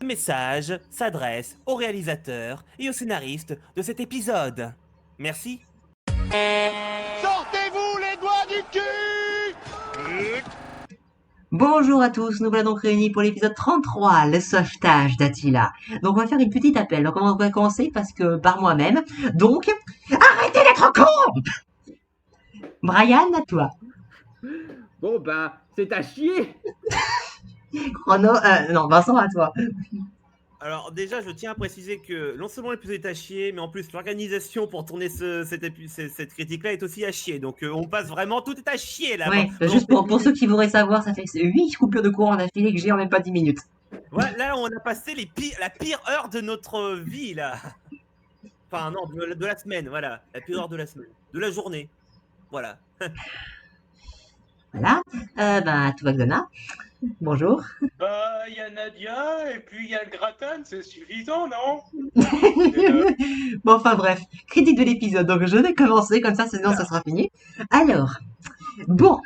message s'adresse au réalisateur et au scénariste de cet épisode. Merci. Sortez-vous les doigts du cul! Bonjour à tous, nous voilà donc réunis pour l'épisode 33, le sauvetage d'Attila. Donc on va faire une petite appel, donc on va commencer parce que par moi-même. Donc, arrêtez d'être con! Brian, à toi. Bon ben, c'est à chier. Chrono, non, Vincent, à toi. Alors déjà, je tiens à préciser que non seulement l'épisode est à chier, mais en plus l'organisation pour tourner cette critique-là est aussi à chier. Donc on passe vraiment, tout est à chier là. Ouais, Bon, juste pour ceux qui voudraient savoir, ça fait 8 coupures de courant d'affilée que j'ai en même pas 10 minutes. Ouais, là on a passé la pire heure de notre vie là. Enfin non, de la semaine, voilà. La pire heure de la semaine. De la journée. Voilà. Voilà, tout va Xana. Bonjour. Bah, y a Nadia, et puis y a le gratin, c'est suffisant, non? Bon, enfin bref, critique de l'épisode, donc je vais commencer, comme ça, sinon ça sera fini. Alors, dans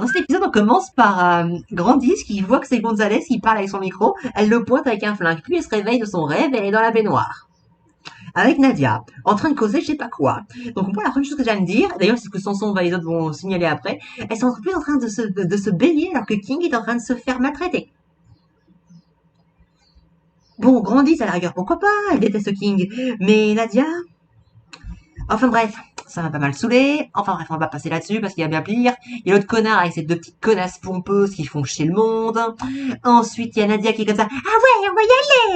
cet épisode, on commence par Grandis qui voit que c'est Gonzalez qui parle avec son micro. Elle le pointe avec un flingue. Puis elle se réveille de son rêve et elle est dans la baignoire. Avec Nadia, en train de causer je sais pas quoi. Donc moi, la première chose que j'aime dire, d'ailleurs c'est ce que Sanson et les autres vont signaler après, elles sont plus en train de se baigner alors que King est en train de se faire maltraiter. Bon, Grandis à la rigueur, pourquoi pas, elle déteste King. Mais Nadia... Enfin bref, ça m'a pas mal saoulé. Enfin bref, on va passer là-dessus parce qu'il y a bien pire. Il y a l'autre connard avec ces deux petites connasses pompeuses qui font chier le monde. Ensuite, il y a Nadia qui est comme ça. Ah ouais, on va y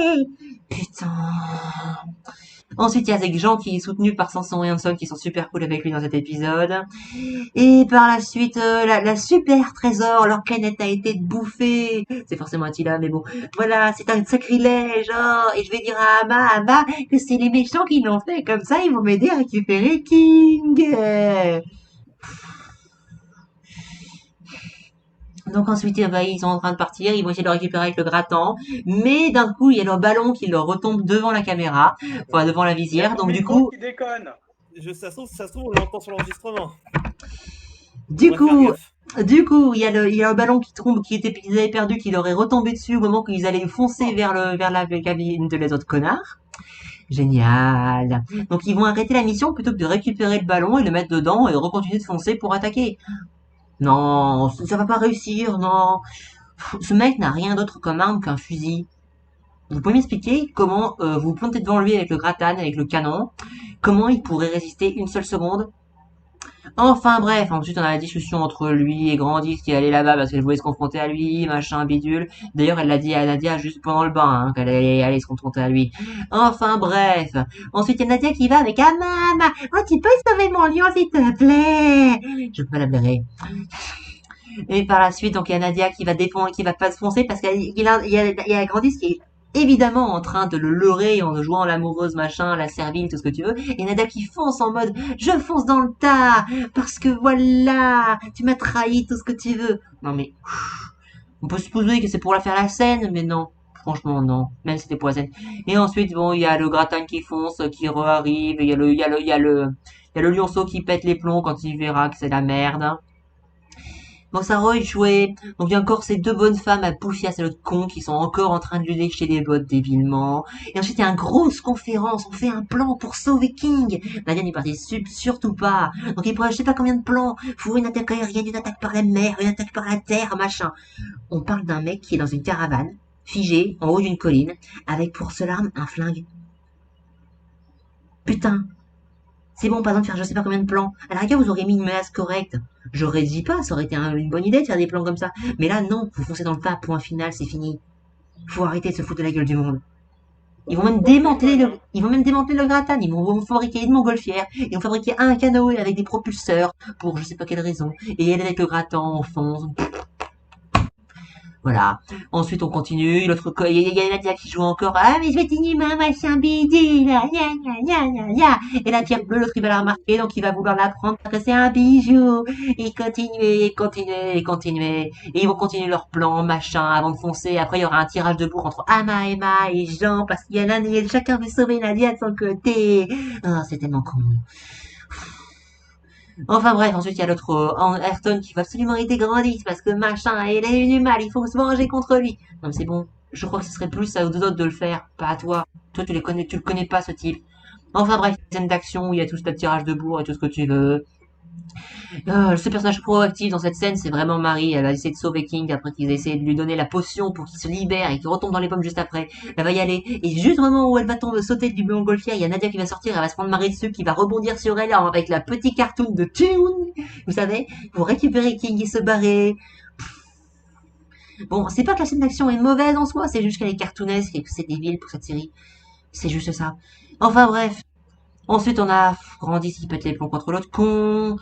aller! Putain. Ensuite, il y a ces gens qui sont soutenus par Sanson et Hanson qui sont super cool avec lui dans cet épisode. Et par la suite, la super trésor, leur planète a été bouffée. C'est forcément Attila, mais bon. Voilà, c'est un sacrilège. Oh, et je vais dire à Ama que c'est les méchants qui l'ont fait. Comme ça, ils vont m'aider à récupérer King. Donc ensuite, ils sont en train de partir, ils vont essayer de le récupérer avec le grattan, mais d'un coup, il y a leur ballon qui leur retombe devant la caméra, enfin devant la visière, donc du coup... Qui déconne. Ça se trouve, on l'entend sur l'enregistrement. Du coup, il y a le ballon qui tombe, qu'ils avaient perdu, qui leur est retombé dessus au moment qu'ils allaient foncer vers la cabine de les autres connards. Génial. Donc ils vont arrêter la mission plutôt que de récupérer le ballon et le mettre dedans et recontinuer de foncer pour attaquer. Non, ça va pas réussir, non. Ce mec n'a rien d'autre comme arme qu'un fusil. Vous pouvez m'expliquer comment vous plantez devant lui avec le gratin, avec le canon, comment il pourrait résister une seule seconde? Enfin bref, ensuite on a la discussion entre lui et Grandis qui allait là-bas parce qu'elle voulait se confronter à lui, machin, bidule. D'ailleurs elle l'a dit à Nadia juste pendant le bain, hein, qu'elle allait aller se confronter à lui. Enfin bref. Ensuite il y a Nadia qui va avec ah maman, oh tu peux sauver mon lion s'il te plaît. Je peux pas la blairer. Et par la suite, donc il y a Nadia qui va défendre, qui va pas se foncer parce qu'il y a Grandis qui est évidemment en train de le leurrer en jouant l'amoureuse machin, la servile, tout ce que tu veux. Et Nadia qui fonce en mode je fonce dans le tas parce que voilà, tu m'as trahi, tout ce que tu veux. Non mais on peut supposer que c'est pour la faire la scène, mais non. Franchement, non. Même si c'était pour la scène. Et ensuite, bon, il y a le gratin qui fonce, qui re-arrive. Il y a le lionceau qui pète les plombs quand il verra que c'est la merde. Donc ça re-échoué. Donc il y a encore ces deux bonnes femmes à Poufias et l'autre con qui sont encore en train de lui lécher les bottes débilement. Et ensuite il y a une grosse conférence. On fait un plan pour sauver King. Nadia n'y participe surtout pas. Donc il pourrait je sais pas combien de plans. Pour une attaque aérienne, une attaque par la mer, une attaque par la terre, machin. On parle d'un mec qui est dans une caravane, figé, en haut d'une colline, avec pour seule arme un flingue. Putain. C'est bon, pas besoin de faire je sais pas combien de plans. À la rigueur, vous auriez mis une menace correcte. J'aurais dit pas, ça aurait été une bonne idée de faire des plans comme ça. Mais là, non, vous foncez dans le tas, point final, c'est fini. Faut arrêter de se foutre de la gueule du monde. Ils vont même démanteler le gratin, ils vont fabriquer une montgolfière, ils vont fabriquer un canoë avec des propulseurs, pour je sais pas quelle raison. Et elle avec le gratin, on fonce. Voilà. Ensuite, on continue. L'autre, il y a Nadia qui joue encore. Ah, mais je vais t'inhumer, machin, bidule, gna, gna, gna, gna, gna. Et la pierre bleue, l'autre, il va la remarquer, donc il va vouloir la prendre parce que c'est un bijou. Et continuer. Et ils vont continuer leur plan, machin, avant de foncer. Après, il y aura un tirage de bourre entre Ama, Emma et Jean parce qu'il y a chacun veut sauver Nadia de son côté. Oh, c'est tellement con. Enfin bref, ensuite il y a l'autre Ayrton qui va absolument aider Grandis parce que machin, il a eu du mal, il faut se venger contre lui. Non mais c'est bon, Je crois que ce serait plus à eux autres de le faire, pas à toi. Toi, tu le connais pas, ce type. Enfin bref, scène d'action où il y a tout ce tirage de bourre et tout ce que tu veux. Ce personnage proactif dans cette scène, c'est vraiment Marie. Elle va essayer de sauver King après qu'ils aient essayé de lui donner la potion pour qu'il se libère et qu'il retombe dans les pommes juste après. Elle va y aller. Et juste au moment où elle va tomber, sauter du montgolfière, il y a Nadia qui va sortir, elle va se prendre Marie dessus, qui va rebondir sur elle avec la petite cartoon de Toon, vous savez, pour récupérer King et se barrer. Bon, c'est pas que la scène d'action est mauvaise en soi, c'est juste qu'elle est cartoonesque et que c'est débile pour cette série. C'est juste ça. Enfin bref. Ensuite, on a Grandis qui pète les plombs contre l'autre con.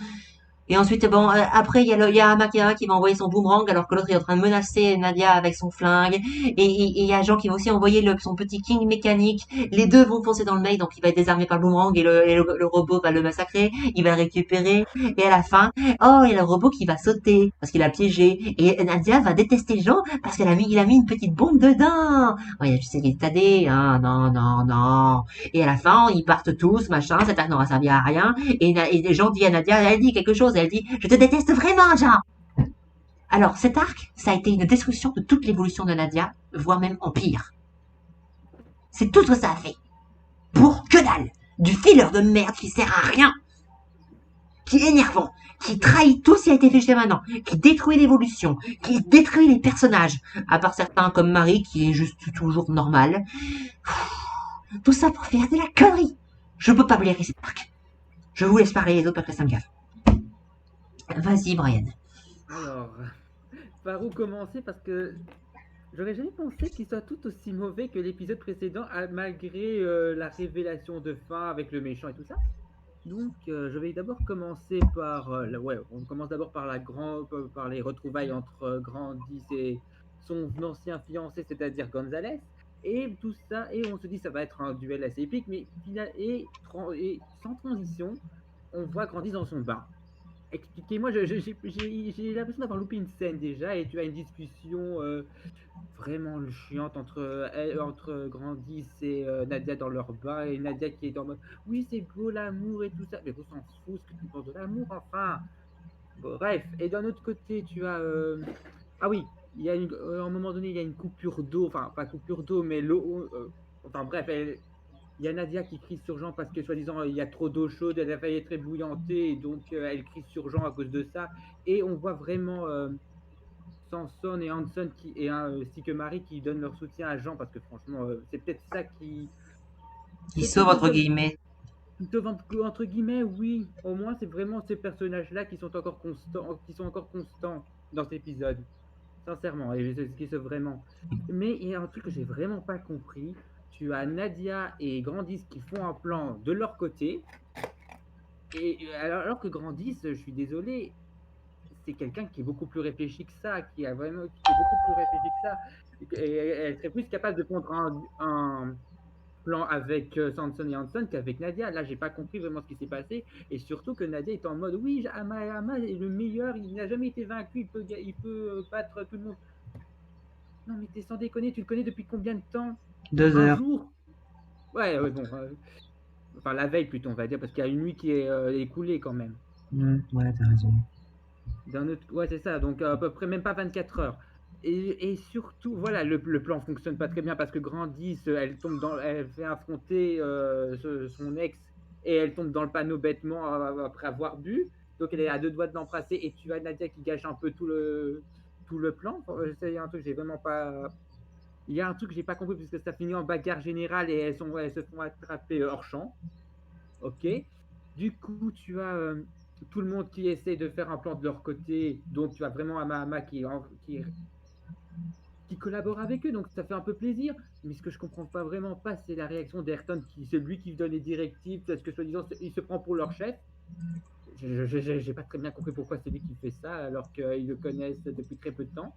Et ensuite, bon, après, il y a Amakera qui va envoyer son boomerang alors que l'autre est en train de menacer Nadia avec son flingue. Et il y a Jean qui va aussi envoyer son petit king mécanique. Les deux vont foncer dans le mail, donc il va être désarmé par le boomerang et le robot va le massacrer. Il va le récupérer. Et à la fin, oh, il y a le robot qui va sauter parce qu'il a piégé. Et Nadia va détester Jean parce il a mis une petite bombe dedans. Oh, il a juste essayé de t'aider. Ah, non, non, non. Et à la fin, ils partent tous, machin, cet arc n'aura servi à rien. Et Jean dit à Nadia, elle dit quelque chose, elle dit, je te déteste vraiment, Jean. Alors, cet arc, ça a été une destruction de toute l'évolution de Nadia, voire même en pire. C'est tout ce que ça a fait. Pour que dalle. Du filler de merde qui sert à rien. Qui est énervant. Qui trahit tout ce qui a été fait jusqu'à maintenant. Qui détruit l'évolution. Qui détruit les personnages. À part certains comme Marie, qui est juste toujours normal. Tout ça pour faire de la connerie. Je peux pas blairer cet arc. Je vous laisse parler les autres parce que ça me gaffe. Vas-y, Brian. Alors, par où commencer? Parce que j'aurais jamais pensé qu'il soit tout aussi mauvais que l'épisode précédent, malgré la révélation de fin avec le méchant et tout ça. Donc, je vais d'abord commencer par... on commence d'abord par par les retrouvailles entre Grandis et son ancien fiancé, c'est-à-dire Gonzalez. Et tout ça, et on se dit ça va être un duel assez épique, mais sans transition, on voit Grandis dans son bain. Expliquez-moi, j'ai l'impression d'avoir loupé une scène déjà, et tu as une discussion vraiment chiante entre Grandis et Nadia dans leur bain, et Nadia qui est dans mode oui, c'est beau l'amour et tout ça, mais on s'en fout ce que tu penses de l'amour, enfin. Bref, et d'un autre côté, tu as. Ah oui, il y a à un moment donné, il y a une coupure d'eau, enfin, pas coupure d'eau, mais l'eau. Enfin, bref, il y a Nadia qui crie sur Jean parce que, soi-disant, il y a trop d'eau chaude, elle a failli être ébouillantée, et donc elle crie sur Jean à cause de ça. Et on voit vraiment Samson et Hanson ainsi que Marie qui donnent leur soutien à Jean parce que, franchement, c'est peut-être ça qui. Qui sauve entre guillemets. Entre guillemets, oui. Au moins, c'est vraiment ces personnages-là qui sont encore constants dans cet épisode. Sincèrement, et c'est ce qui se vraiment. Mais il y a un truc que j'ai vraiment pas compris. Tu as Nadia et Grandis qui font un plan de leur côté. Et alors que Grandis, je suis désolé, c'est quelqu'un qui est beaucoup plus réfléchi que ça, qui est beaucoup plus réfléchi que ça. Et elle serait plus capable de prendre un plan avec Samson et Hanson qu'avec Nadia. Là, j'ai pas compris vraiment ce qui s'est passé. Et surtout que Nadia est en mode oui, Ama est le meilleur, il n'a jamais été vaincu, il peut battre tout le monde. Non, mais t'es sans déconner, tu le connais depuis combien de temps? 2 Un heures. jour? Ouais, bon. Enfin, la veille plutôt, on va dire, parce qu'il y a une nuit qui est écoulée quand même. Ouais, t'as raison. Ouais, c'est ça, donc à peu près même pas 24 heures. Et surtout, voilà, le plan fonctionne pas très bien parce que Grandis, elle fait affronter son ex et elle tombe dans le panneau bêtement après avoir bu. Donc elle est à 2 doigts de l'embrasser et tu as Nadia qui gâche un peu tout le plan. C'est un truc que j'ai vraiment pas. Il y a un truc que j'ai pas compris puisque ça finit en bagarre générale et elles se font attraper hors champ. Ok. Du coup, tu as tout le monde qui essaie de faire un plan de leur côté. Donc tu as vraiment Ama qui collabore avec eux, donc ça fait un peu plaisir. Mais ce que je comprends vraiment pas, c'est la réaction d'Ayrton, c'est lui qui donne les directives, parce que soi-disant il se prend pour leur chef. J'ai pas très bien compris pourquoi c'est lui qui fait ça, alors qu'ils le connaissent depuis très peu de temps.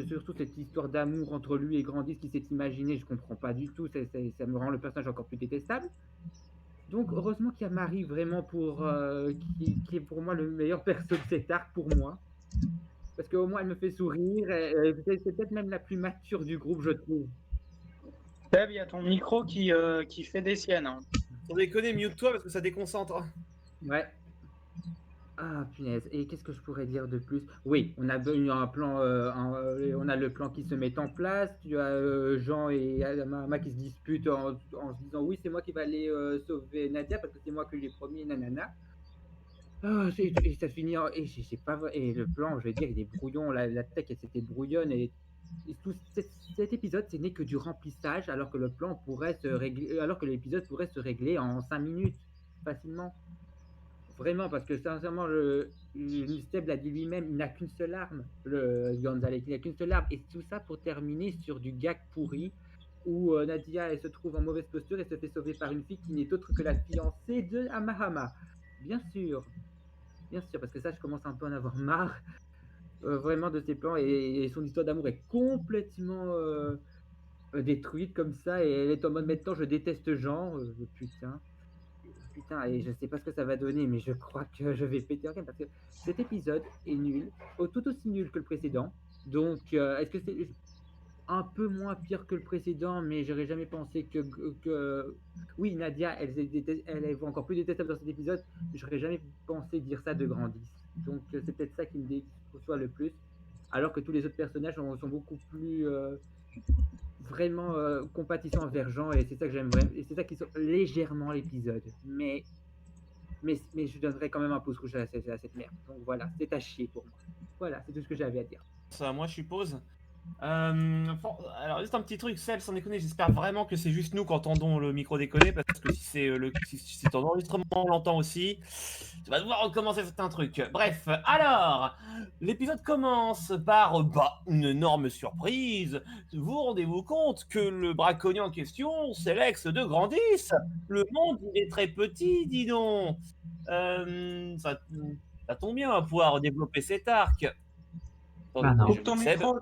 Surtout cette histoire d'amour entre lui et Grandis qui s'est imaginé, je comprends pas du tout, ça me rend le personnage encore plus détestable. Donc heureusement qu'il y a Marie vraiment qui est pour moi le meilleur perso de cet arc pour moi. Parce qu'au moins elle me fait sourire, c'est peut-être même la plus mature du groupe, je trouve. Dave, il y a ton micro qui fait des siennes. Hein. Sans déconner, mute-toi parce que ça déconcentre. Ouais. Ah punaise, et qu'est-ce que je pourrais dire de plus? Oui, on a eu un plan, on a le plan qui se met en place. Tu as, Jean et Mama qui se disputent en se disant: «Oui, c'est moi qui va aller, sauver Nadia parce que c'est moi qui lui ai promis, nanana». Ah, et ça finit en et j'ai pas vrai et le plan, je vais dire, il est brouillon, la tech, elle s'était brouillonne et tout cet épisode, ce n'est que du remplissage alors que le plan pourrait se régler alors que l'épisode pourrait se régler en 5 minutes, facilement. Vraiment, parce que sincèrement, Seb l'a dit lui-même, il n'a qu'une seule arme, le Gonzalez, il n'a qu'une seule arme. Et tout ça pour terminer sur du gag pourri où Nadia elle se trouve en mauvaise posture et se fait sauver par une fille qui n'est autre que la fiancée de Amahama. Bien sûr, parce que ça, je commence un peu à en avoir marre vraiment de ses plans et son histoire d'amour est complètement détruite comme ça et elle est en mode maintenant je déteste Jean, putain. Putain, et je sais pas ce que ça va donner, mais je crois que je vais péter un câble parce que cet épisode est nul, tout aussi nul que le précédent. Donc, est-ce que c'est un peu moins pire que le précédent, mais j'aurais jamais pensé que... Oui, Nadia, elle est encore plus détestable dans cet épisode. J'aurais jamais pensé dire ça de Grandis. Donc, c'est peut-être ça qui me déçoit le plus. Alors que tous les autres personnages sont beaucoup plus vraiment compatissants envers Jean, et c'est ça que j'aime vraiment. Et c'est ça qui sauve légèrement l'épisode. Mais je donnerais quand même un pouce rouge à cette merde. Donc voilà, c'est à chier pour moi. Voilà, c'est tout ce que j'avais à dire. Ça, moi, je suppose. Alors, juste un petit truc, Seb, sans déconner, j'espère vraiment que c'est juste nous qui entendons le micro déconner, parce que si c'est ton enregistrement, on l'entend aussi. Tu vas devoir recommencer certains trucs. Bref, alors, l'épisode commence par une énorme surprise. Vous rendez-vous compte que le braconnier en question, c'est l'ex de Grandis. Le monde, il est très petit, dis donc. Ça tombe bien, on va pouvoir développer cet arc. Bah non. Je Coupe ton mute Seb. micro.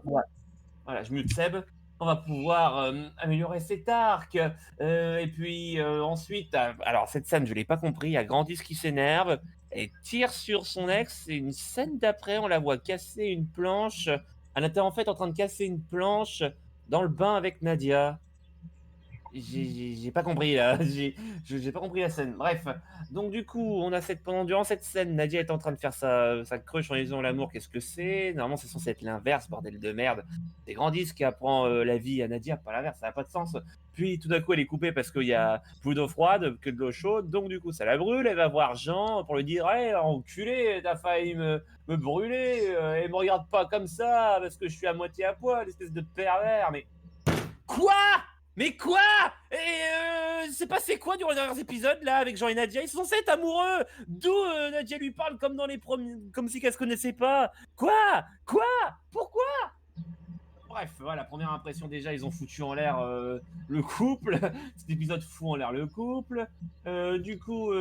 Voilà, je mute Seb. On va pouvoir améliorer cet arc. Et puis ensuite, alors cette scène, je l'ai pas compris. Il y a Grandis qui s'énerve et tire sur son ex. Et une scène d'après, on la voit casser une planche. Elle était en fait en train de casser une planche dans le bain avec Nadia. J'ai pas compris là, j'ai pas compris la scène. Bref, donc du coup, on a durant cette scène, Nadia est en train de faire sa crush en lisant l'amour. Qu'est-ce que c'est? Normalement, c'est censé être l'inverse, bordel de merde. C'est Grandis qui apprend la vie à Nadia, pas l'inverse, ça n'a pas de sens. Puis tout d'un coup, elle est coupée parce qu'il y a plus d'eau froide que de l'eau chaude, donc du coup, ça la brûle. Elle va voir Jean pour lui dire: hey, enculé, t'as failli me brûler, et me regarde pas comme ça parce que je suis à moitié à poil, espèce de pervers. Mais quoi? Mais quoi? Et c'est passé quoi durant les derniers épisodes là avec Jean et Nadia? Ils sont censés être amoureux. D'où Nadia lui parle comme dans les premiers, comme si qu'elle se connaissait pas. Quoi? Pourquoi? Bref, voilà, première impression déjà, ils ont foutu en l'air le couple. Cet épisode fout en l'air le couple. Du coup,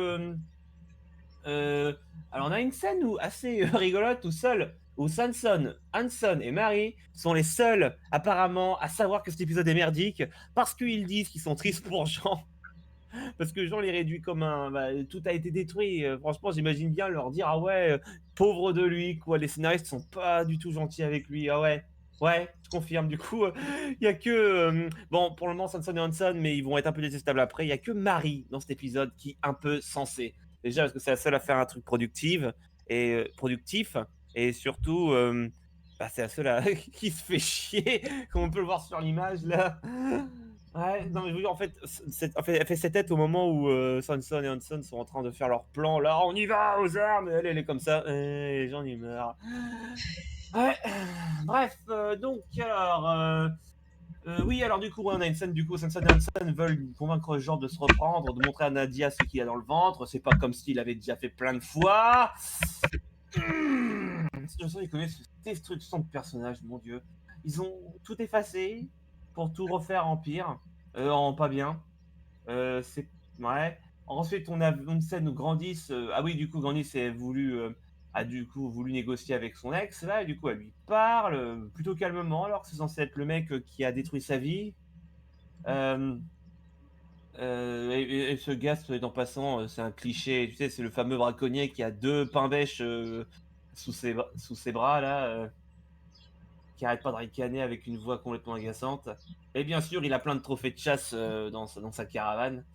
alors on a une scène assez rigolote où Sanson, Hanson et Marie sont les seuls apparemment à savoir que cet épisode est merdique parce qu'ils disent qu'ils sont tristes pour Jean. Parce que Jean les réduit comme tout a été détruit. Franchement, j'imagine bien leur dire: ah ouais, pauvre de lui, quoi. Les scénaristes sont pas du tout gentils avec lui. Ah ouais. Ouais, je confirme. Du coup, il y a que bon, pour le moment, Sanson et Hanson, mais ils vont être un peu détestables après. Il y a que Marie dans cet épisode qui est un peu sensée. Déjà parce que c'est la seule à faire un truc productif, et surtout, c'est la seule qui se fait chier, comme on peut le voir sur l'image là. Ouais, non mais je vous dis, en fait, elle fait cette tête au moment où Sanson et Hanson sont en train de faire leur plan. Là, on y va aux armes. Elle est comme ça. Les gens ils meurent. Ouais. Bref, donc alors. Oui, alors du coup, on a une scène, du coup, Sanson et Hanson veulent convaincre Jean de se reprendre, de montrer à Nadia ce qu'il y a dans le ventre. C'est pas comme s'il avait déjà fait plein de fois. Je sens qu'ils connaissent cette destruction de personnages, mon dieu. Ils ont tout effacé pour tout refaire en pire, en pas bien. C'est ouais. Ensuite, on a une scène où Grandis, ah oui, du coup, Grandis a du coup voulu négocier avec son ex là, et du coup, elle lui parle plutôt calmement, alors que c'est censé être le mec qui a détruit sa vie. Et ce gars, soit dit en passant, c'est un cliché. Tu sais, c'est le fameux braconnier qui a 2 pains bêches sous ses bras là, qui arrête pas de ricaner avec une voix complètement agaçante. Et bien sûr, il a plein de trophées de chasse dans sa caravane.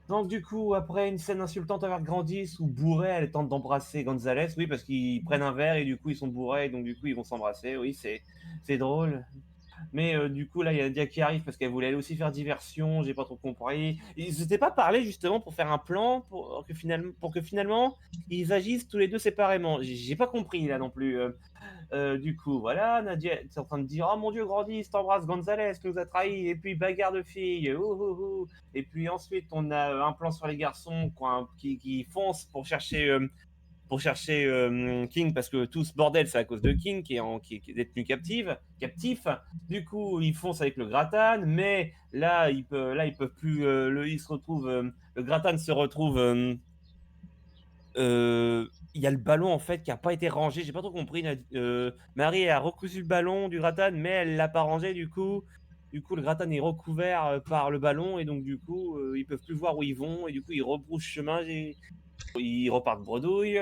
Donc du coup, après une scène insultante envers Grandis où bourré, elle tente d'embrasser Gonzalez, oui, parce qu'ils prennent un verre et du coup ils sont bourrés, et donc du coup ils vont s'embrasser, oui, c'est drôle. Mais du coup, là, il y a Nadia qui arrive parce qu'elle voulait elle aussi faire diversion, j'ai pas trop compris. Ils s'étaient pas parlé justement pour faire un plan pour que finalement ils agissent tous les deux séparément. J'ai pas compris là non plus. Du coup, voilà, Nadia est en train de dire: «Oh mon Dieu, Grandis, t'embrasses Gonzalez qui nous a trahis», et puis bagarre de filles, ouh, ouh, ouh. Et puis ensuite, on a un plan sur les garçons qui foncent pour chercher King parce que tout ce bordel c'est à cause de King qui est détenu captif. Du coup ils foncent avec le Grattan, mais là ils peuvent plus. Il se retrouve, le Grattan se retrouve. Il y a le ballon en fait qui a pas été rangé. J'ai pas trop compris. Marie a recousu le ballon du Grattan, mais elle l'a pas rangé du coup. Du coup, le Grattan est recouvert par le ballon et donc du coup, ils peuvent plus voir où ils vont et du coup, ils rebroussent chemin et ils repartent bredouille.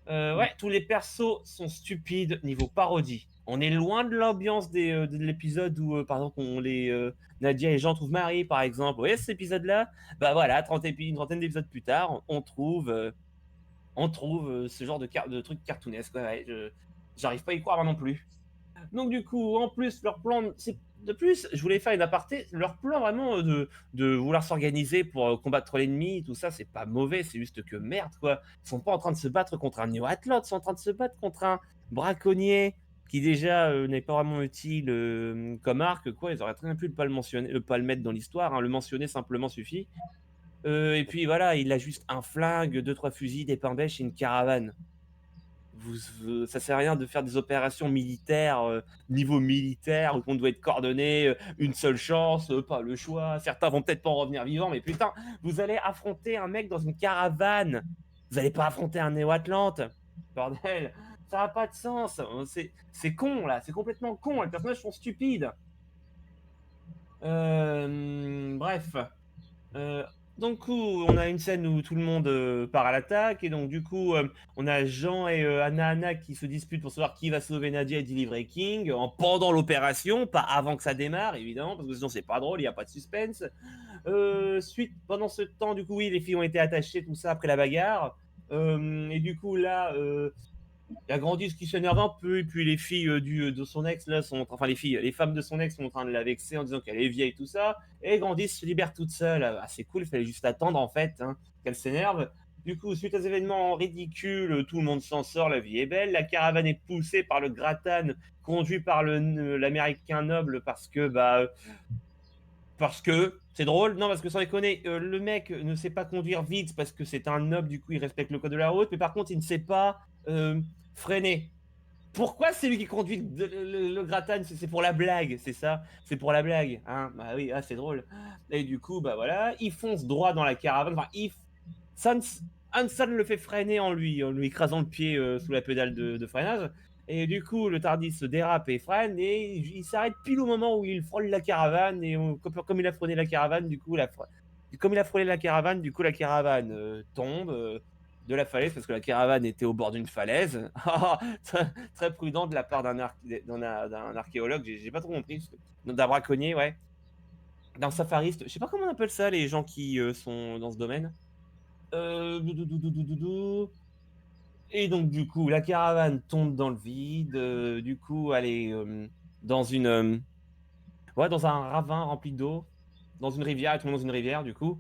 Ouais, tous les persos sont stupides niveau parodie. On est loin de l'ambiance de l'épisode où, par exemple, Nadia et Jean trouvent Marie, par exemple. Vous voyez cet épisode-là? Bah voilà, une trentaine d'épisodes plus tard, on trouve ce genre de trucs cartoonesques. Ouais, j'arrive pas à y croire moi non plus. Donc du coup, en plus, leur plan, de plus, je voulais faire une aparté, leur plan vraiment de vouloir s'organiser pour combattre l'ennemi, tout ça, c'est pas mauvais, c'est juste que merde, quoi. Ils sont pas en train de se battre contre un néo-athlète, ils sont en train de se battre contre un braconnier qui déjà n'est pas vraiment utile comme arc, quoi. Ils auraient très bien pu ne pas le mentionner, pas le mettre dans l'histoire, hein, le mentionner simplement suffit. Et puis voilà, il a juste un flingue, deux, trois fusils, des pains bêches et une caravane. Ça sert à rien de faire des opérations militaires, niveau militaire, où on doit être coordonné, une seule chance, pas le choix. Certains vont peut-être pas en revenir vivants, mais putain, vous allez affronter un mec dans une caravane. Vous allez pas affronter un Néo-Atlante. Bordel, ça n'a pas de sens. C'est con, là, c'est complètement con. Les personnages sont stupides. Bref. Euh, donc, coup, on a une scène où tout le monde part à l'attaque, et donc, du coup, on a Jean et Anna qui se disputent pour savoir qui va sauver Nadia et délivrer King, pendant l'opération, pas avant que ça démarre, évidemment, parce que sinon c'est pas drôle, il n'y a pas de suspense. Pendant ce temps, du coup, oui, les filles ont été attachées, tout ça, après la bagarre. Et du coup, là, il y a Grandis qui s'énerve un peu, et puis les filles de son ex, là, enfin les femmes de son ex sont en train de la vexer en disant qu'elle est vieille, tout ça. Et Grandis se libère toute seule. Ah, c'est cool, il fallait juste attendre, en fait, hein, qu'elle s'énerve. Du coup, suite aux événements ridicules, tout le monde s'en sort, la vie est belle. La caravane est poussée par le Grattan, conduit par l'américain noble, parce que c'est drôle. Non, parce que sans déconner, le mec ne sait pas conduire vite parce que c'est un noble, du coup il respecte le code de la route, mais par contre il ne sait pas freiner. Pourquoi c'est lui qui conduit le Grattan? C'est pour la blague, c'est ça? C'est pour la blague, hein? Bah oui, ah, c'est drôle. Et du coup, bah voilà, il fonce droit dans la caravane. Enfin, Hanson le fait freiner en lui écrasant le pied sous la pédale de freinage. Et du coup, le Tardis se dérape et freine, et il s'arrête pile au moment où il frôle la caravane. Et comme il a frôlé la caravane, du coup, comme il a frôlé la caravane, du coup, la caravane tombe de la falaise parce que la caravane était au bord d'une falaise. très, très prudent de la part d'un archéologue, j'ai pas trop compris. D'un braconnier, ouais. D'un safariste, je sais pas comment on appelle ça, les gens qui sont dans ce domaine. Doudou. Et donc, du coup, la caravane tombe dans le vide. Du coup, elle est dans dans un ravin rempli d'eau, dans une rivière, elle tombe dans une rivière, du coup.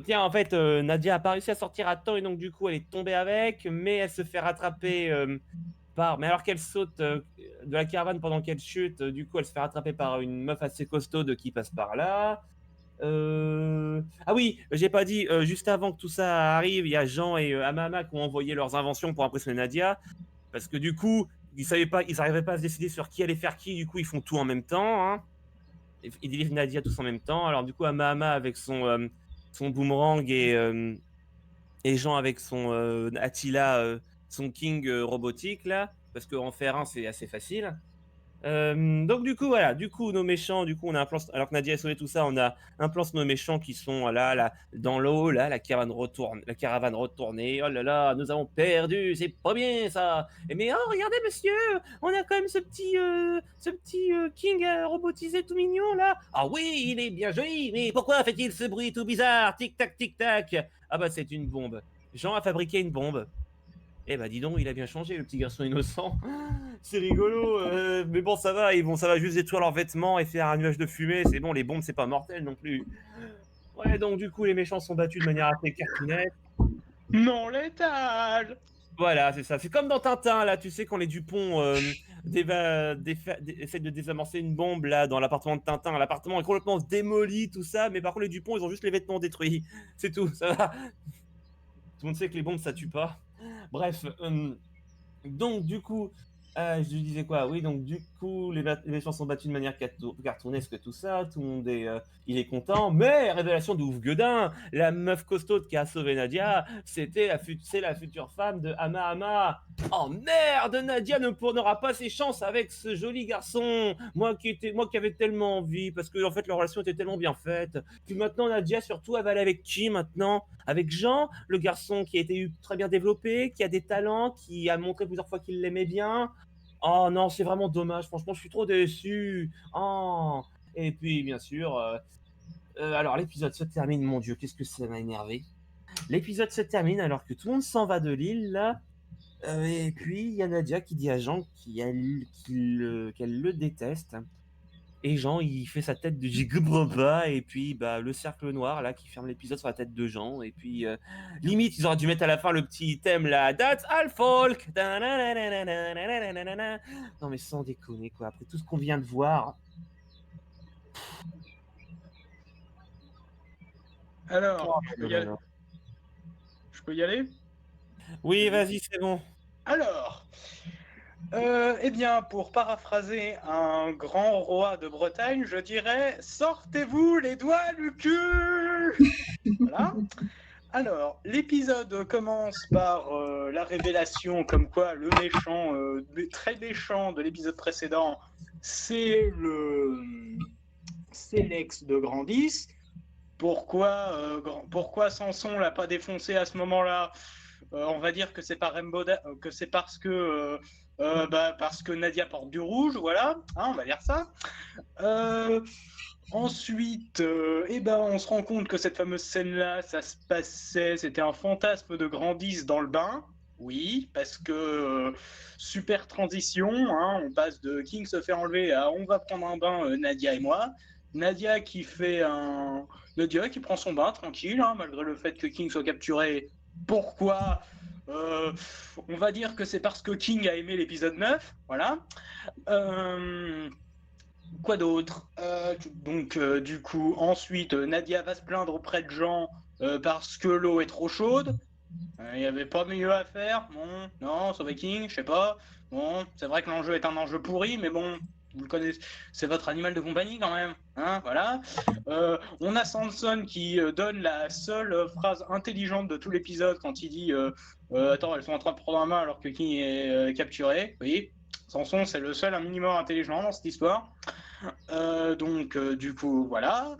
Tiens, en fait, Nadia a pas réussi à sortir à temps et donc, du coup, elle est tombée avec, mais elle se fait rattraper Mais alors qu'elle saute de la caravane pendant qu'elle chute, du coup, elle se fait rattraper par une meuf assez costaude qui passe par là. Ah oui, j'ai pas dit, juste avant que tout ça arrive, il y a Jean et Amama qui ont envoyé leurs inventions pour impressionner Nadia, parce que du coup, ils n'arrivaient pas à se décider sur qui allait faire qui, du coup, ils font tout en même temps, hein. Ils délivrent Nadia tous en même temps. Alors du coup, Amama avec son boomerang et Jean avec son Attila, son King robotique, là, parce qu'en faire un, c'est assez facile. Donc du coup voilà, du coup nos méchants, du coup on a un plan, alors que Nadia a sauvé tout ça, on a un plan sur nos méchants qui sont là dans l'eau, là la caravane retournée. Oh là là, nous avons perdu, c'est pas bien ça. Mais oh regardez monsieur, on a quand même ce petit King robotisé tout mignon là. Ah oui, il est bien joli, mais pourquoi fait-il ce bruit tout bizarre? Tic tac tic tac. Ah bah c'est une bombe. Jean a fabriqué une bombe. Eh bah dis donc, il a bien changé, le petit garçon innocent. C'est rigolo, mais bon, ça va, ça va juste détruire leurs vêtements et faire un nuage de fumée. C'est bon, les bombes, c'est pas mortel non plus. Ouais, donc du coup, les méchants sont battus de manière assez cartoonette. Non létal. Voilà, c'est ça. C'est comme dans Tintin, là, tu sais, quand les Dupont essaient de désamorcer une bombe, là, dans l'appartement de Tintin. L'appartement est complètement démoli, tout ça, mais par contre, les Dupont, ils ont juste les vêtements détruits. C'est tout, ça va. Tout le monde sait que les bombes, ça tue pas. Bref, donc du coup, je lui disais quoi? Oui, donc du coup, les méchants sont battus de manière cartoonesque, tout ça, tout le monde il est content, mais révélation de ouf gueudin, la meuf costaude qui a sauvé Nadia, c'est la future femme de Ama. Oh merde, Nadia n'aura pas ses chances avec ce joli garçon, moi qui avais tellement envie, parce que en fait leur relation était tellement bien faite. Puis maintenant Nadia surtout elle va aller avec qui maintenant? Avec Jean, le garçon qui a été très bien développé, qui a des talents, qui a montré plusieurs fois qu'il l'aimait bien. Oh non, c'est vraiment dommage, franchement, je suis trop déçu. Oh. Et puis, bien sûr, alors l'épisode se termine, mon Dieu, qu'est-ce que ça m'a énervé. L'épisode se termine alors que tout le monde s'en va de l'île, là. Et puis, il y a Nadia qui dit à Jean qu'elle le déteste. Et Jean, il fait sa tête de Jigubroba, et puis bah, le cercle noir là qui ferme l'épisode sur la tête de Jean. Et puis limite, ils auraient dû mettre à la fin le petit thème là, That's all folk. Non mais sans déconner quoi, après tout ce qu'on vient de voir. Alors, Oh, je peux y aller? oui, vas-y, c'est bon. Alors, eh bien, pour paraphraser un grand roi de Bretagne, je dirais sortez-vous les doigts du cul. Voilà. Alors, l'épisode commence par la révélation comme quoi le méchant, très méchant de l'épisode précédent, c'est l'ex de Grandis. Pourquoi Samson l'a pas défoncé à ce moment-là? On va dire que c'est parce que parce que Nadia porte du rouge, voilà, hein, on va dire ça. Ensuite, on se rend compte que cette fameuse scène-là, c'était un fantasme de Grandis dans le bain. Oui, parce que super transition, hein, on passe de King se fait enlever à on va prendre un bain, Nadia et moi. Nadia qui prend son bain tranquille, hein, malgré le fait que King soit capturé. Pourquoi? On va dire que c'est parce que King a aimé l'épisode 9, voilà. Quoi d'autre? Du coup, ensuite, Nadia va se plaindre auprès de Jean parce que l'eau est trop chaude. Il n'y avait pas mieux à faire. Bon, non, sauver King, je sais pas. Bon, c'est vrai que l'enjeu est un enjeu pourri, mais bon, vous le connaissez, c'est votre animal de compagnie quand même. Hein, voilà. On a Samson qui donne la seule phrase intelligente de tout l'épisode quand il dit attends, elles sont en train de prendre un main alors que King est capturé. Oui, Samson, c'est le seul un minimum intelligent dans cette histoire. Du coup, voilà.